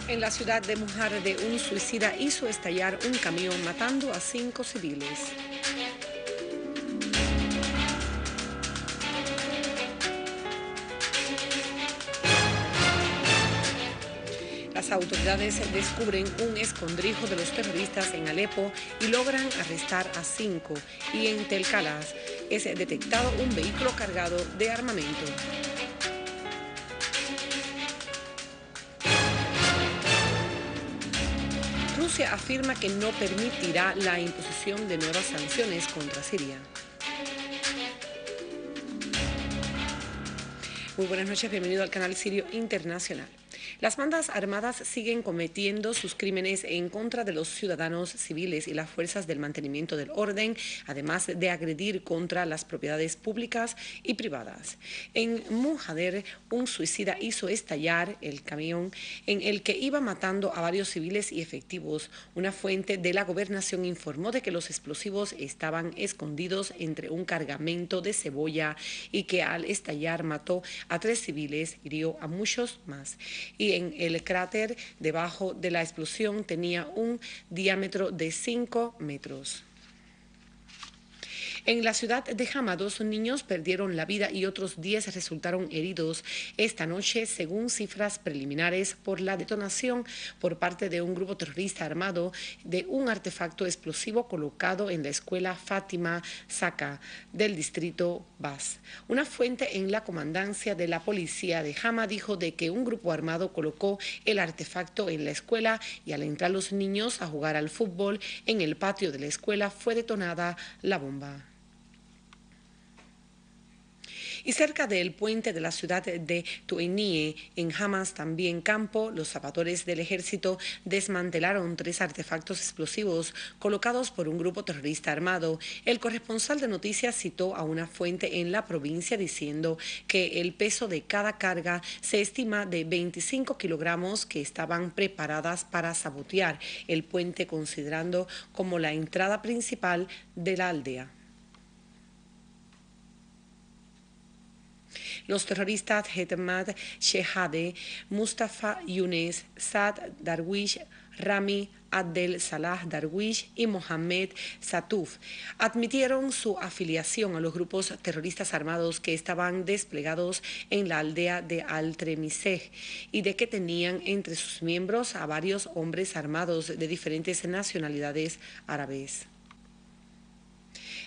En la ciudad de Mujarde, un suicida hizo estallar un camión matando a 5 civiles. Las autoridades descubren un escondrijo de los terroristas en Alepo y logran arrestar a 5. Y en Tel Calas es detectado un vehículo cargado de armamento. Rusia afirma que no permitirá la imposición de nuevas sanciones contra Siria. Muy buenas noches, bienvenido al canal Sirio Internacional. Las bandas armadas siguen cometiendo sus crímenes en contra de los ciudadanos civiles y las fuerzas del mantenimiento del orden, además de agredir contra las propiedades públicas y privadas. En Mujader, un suicida hizo estallar el camión en el que iba matando a varios civiles y efectivos. Una fuente de la gobernación informó de que los explosivos estaban escondidos entre un cargamento de cebolla y que al estallar mató a 3 civiles, hirió a muchos más. Y en el cráter debajo de la explosión tenía un diámetro de 5 metros. En la ciudad de Hama, 2 niños perdieron la vida y otros 10 resultaron heridos esta noche, según cifras preliminares, por la detonación por parte de un grupo terrorista armado de un artefacto explosivo colocado en la escuela Fátima Saka del distrito Bas. Una fuente en la comandancia de la policía de Hama dijo de que un grupo armado colocó el artefacto en la escuela y al entrar los niños a jugar al fútbol en el patio de la escuela fue detonada la bomba. Y cerca del puente de la ciudad de Tuenie, en Hamas, también campo, los zapatores del ejército desmantelaron 3 artefactos explosivos colocados por un grupo terrorista armado. El corresponsal de noticias citó a una fuente en la provincia diciendo que el peso de cada carga se estima de 25 kilogramos que estaban preparadas para sabotear el puente, considerando como la entrada principal de la aldea. Los terroristas Hekmat Shehadeh, Mustafa Younes, Saad Darwish, Rami Abdel Salah Darwish y Mohamed Satuf admitieron su afiliación a los grupos terroristas armados que estaban desplegados en la aldea de Al-Tremiseh y de que tenían entre sus miembros a varios hombres armados de diferentes nacionalidades árabes.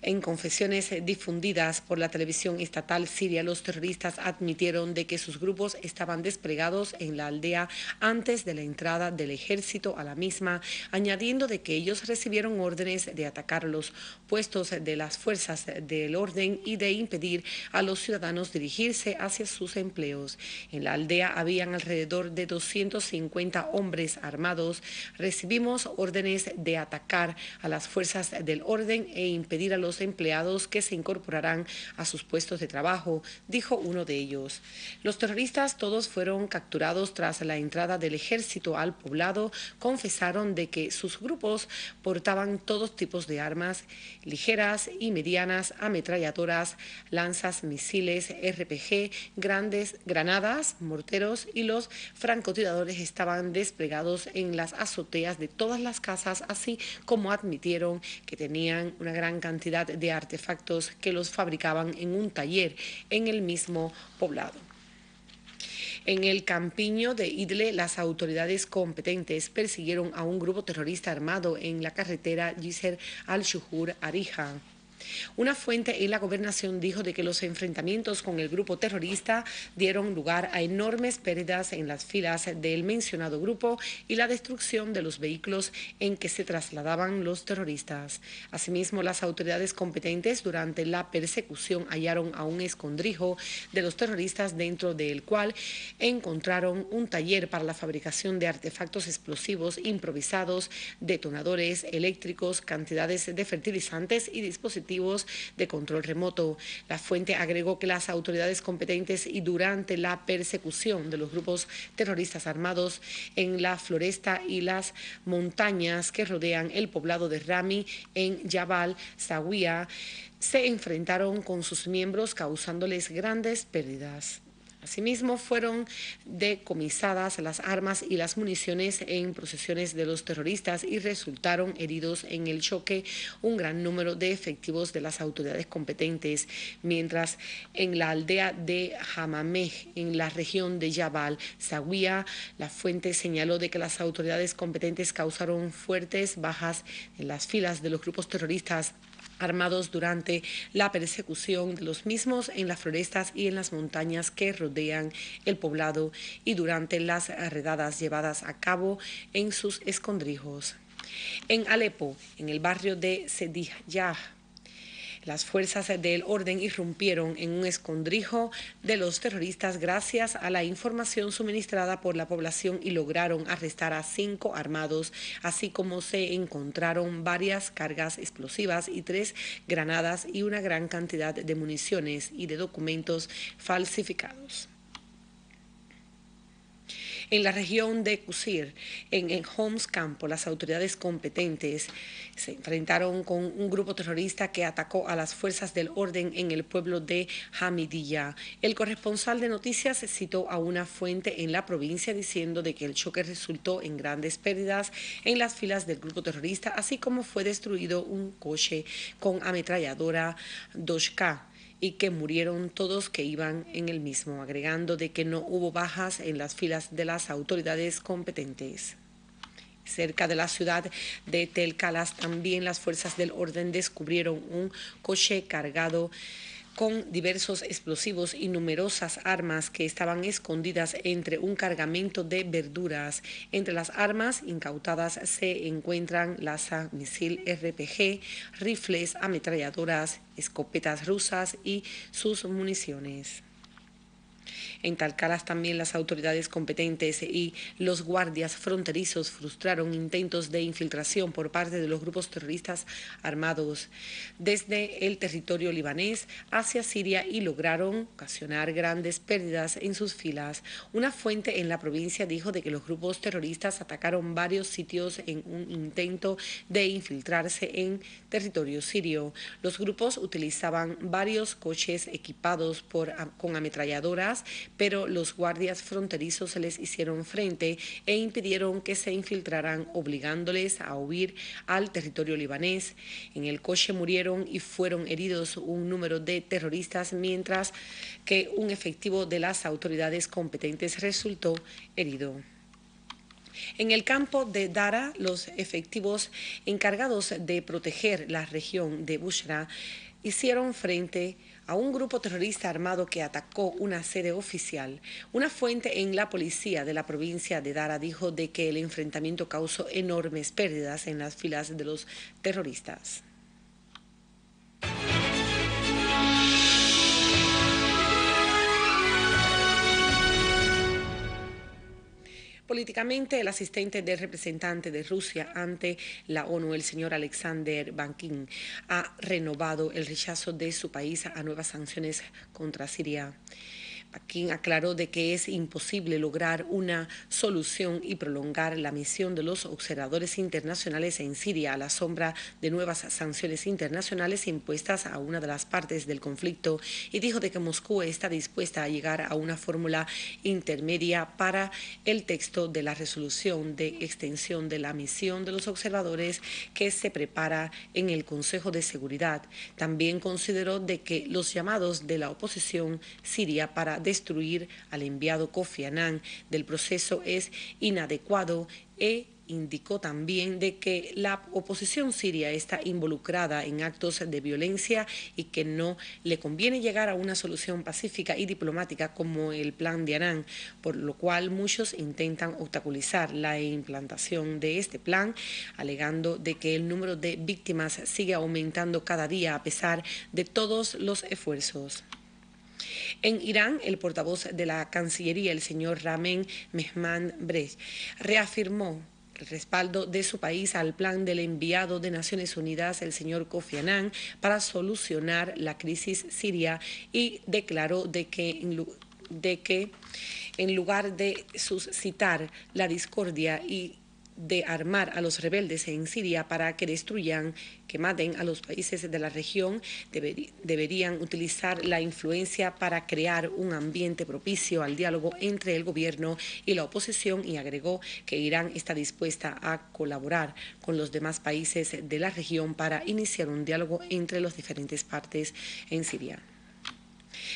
En confesiones difundidas por la televisión estatal siria, los terroristas admitieron de que sus grupos estaban desplegados en la aldea antes de la entrada del ejército a la misma, añadiendo de que ellos recibieron órdenes de atacar los puestos de las fuerzas del orden y de impedir a los ciudadanos dirigirse hacia sus empleos. En la aldea habían alrededor de 250 hombres armados. Recibimos órdenes de atacar a las fuerzas del orden e impedir a los empleados que se incorporarán a sus puestos de trabajo, dijo uno de ellos. Los terroristas todos fueron capturados tras la entrada del ejército al poblado. Confesaron de que sus grupos portaban todos tipos de armas ligeras y medianas, ametralladoras, lanzas, misiles, RPG, grandes granadas, morteros, y los francotiradores estaban desplegados en las azoteas de todas las casas, así como admitieron que tenían una gran cantidad de artefactos que los fabricaban en un taller en el mismo poblado. En el campiño de Idle, las autoridades competentes persiguieron a un grupo terrorista armado en la carretera Jisr al-Shuhur-Arija. Una fuente en la gobernación dijo de que los enfrentamientos con el grupo terrorista dieron lugar a enormes pérdidas en las filas del mencionado grupo y la destrucción de los vehículos en que se trasladaban los terroristas. Asimismo, las autoridades competentes durante la persecución hallaron a un escondrijo de los terroristas, dentro del cual encontraron un taller para la fabricación de artefactos explosivos improvisados, detonadores eléctricos, cantidades de fertilizantes y dispositivos de control remoto. La fuente agregó que las autoridades competentes y durante la persecución de los grupos terroristas armados en la floresta y las montañas que rodean el poblado de Rami en Jabal Zawiya se enfrentaron con sus miembros, causándoles grandes pérdidas. Asimismo, fueron decomisadas las armas y las municiones en procesiones de los terroristas y resultaron heridos en el choque un gran número de efectivos de las autoridades competentes, mientras en la aldea de Hamameh, en la región de Jabal Zawiya, la fuente señaló de que las autoridades competentes causaron fuertes bajas en las filas de los grupos terroristas armados durante la persecución de los mismos en las florestas y en las montañas que rodean el poblado y durante las redadas llevadas a cabo en sus escondrijos. En Alepo, en el barrio de Sediyah, las fuerzas del orden irrumpieron en un escondrijo de los terroristas gracias a la información suministrada por la población y lograron arrestar a 5 armados, así como se encontraron varias cargas explosivas y 3 granadas y una gran cantidad de municiones y de documentos falsificados. En la región de Kusir, en Homs Campo, las autoridades competentes se enfrentaron con un grupo terrorista que atacó a las fuerzas del orden en el pueblo de Hamidiyya. El corresponsal de noticias citó a una fuente en la provincia diciendo de que el choque resultó en grandes pérdidas en las filas del grupo terrorista, así como fue destruido un coche con ametralladora Doshka y que murieron todos que iban en el mismo, agregando de que no hubo bajas en las filas de las autoridades competentes. Cerca de la ciudad de Tel Calas también las fuerzas del orden descubrieron un coche cargado con diversos explosivos y numerosas armas que estaban escondidas entre un cargamento de verduras. Entre las armas incautadas se encuentran lanzamisiles RPG, rifles, ametralladoras, escopetas rusas y sus municiones. En Talcalas también las autoridades competentes y los guardias fronterizos frustraron intentos de infiltración por parte de los grupos terroristas armados desde el territorio libanés hacia Siria y lograron ocasionar grandes pérdidas en sus filas. Una fuente en la provincia dijo de que los grupos terroristas atacaron varios sitios en un intento de infiltrarse en territorio sirio. Los grupos utilizaban varios coches equipados con ametralladoras, pero los guardias fronterizos se les hicieron frente e impidieron que se infiltraran, obligándoles a huir al territorio libanés. En el coche murieron y fueron heridos un número de terroristas, mientras que un efectivo de las autoridades competentes resultó herido. En el campo de Dara, los efectivos encargados de proteger la región de Bushra hicieron frente a un grupo terrorista armado que atacó una sede oficial. Una fuente en la policía de la provincia de Dara dijo de que el enfrentamiento causó enormes pérdidas en las filas de los terroristas. Políticamente, el asistente del representante de Rusia ante la ONU, el señor Alexander Bankin, ha renovado el rechazo de su país a nuevas sanciones contra Siria. Bankin aclaró de que es imposible lograr una solución y prolongar la misión de los observadores internacionales en Siria a la sombra de nuevas sanciones internacionales impuestas a una de las partes del conflicto, y dijo de que Moscú está dispuesta a llegar a una fórmula intermedia para el texto de la resolución de extensión de la misión de los observadores que se prepara en el Consejo de Seguridad. También consideró de que los llamados de la oposición siria para destruir al enviado Kofi Annan del proceso es inadecuado e indicó también de que la oposición siria está involucrada en actos de violencia y que no le conviene llegar a una solución pacífica y diplomática como el plan de Annan, por lo cual muchos intentan obstaculizar la implantación de este plan, alegando de que el número de víctimas sigue aumentando cada día a pesar de todos los esfuerzos. En Irán, el portavoz de la Cancillería, el señor Ramen Mehman-Brej, reafirmó el respaldo de su país al plan del enviado de Naciones Unidas, el señor Kofi Annan, para solucionar la crisis siria y declaró de que en lugar de suscitar la discordia y de armar a los rebeldes en Siria para que destruyan, que maten a los países de la región, deberían utilizar la influencia para crear un ambiente propicio al diálogo entre el gobierno y la oposición, y agregó que Irán está dispuesta a colaborar con los demás países de la región para iniciar un diálogo entre las diferentes partes en Siria.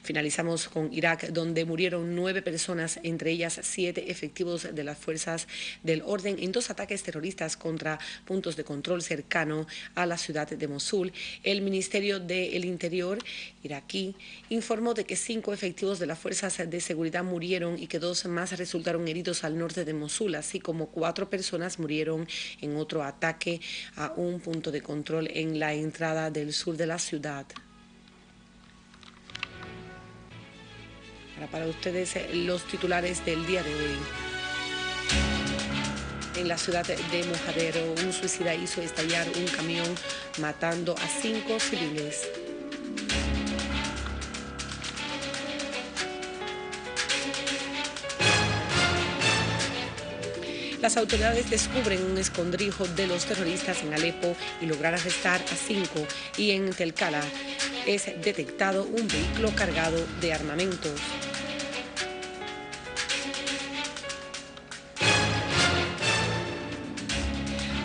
Finalizamos con Irak, donde murieron 9 personas, entre ellas 7 efectivos de las fuerzas del orden, en 2 ataques terroristas contra puntos de control cercano a la ciudad de Mosul. El Ministerio del Interior iraquí informó de que 5 efectivos de las fuerzas de seguridad murieron y que 2 más resultaron heridos al norte de Mosul, así como 4 personas murieron en otro ataque a un punto de control en la entrada del sur de la ciudad. Ahora para ustedes los titulares del día de hoy. En la ciudad de Mojadero, un suicida hizo estallar un camión matando a 5 civiles. Las autoridades descubren un escondrijo de los terroristas en Alepo y logran arrestar a 5. Y en Telcala es detectado un vehículo cargado de armamentos.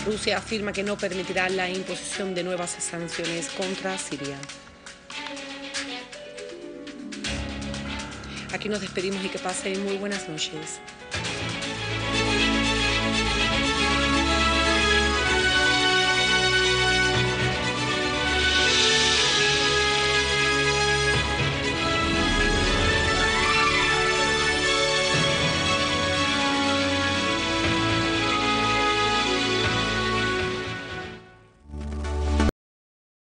Rusia afirma que no permitirá la imposición de nuevas sanciones contra Siria. Aquí nos despedimos y que pasen muy buenas noches.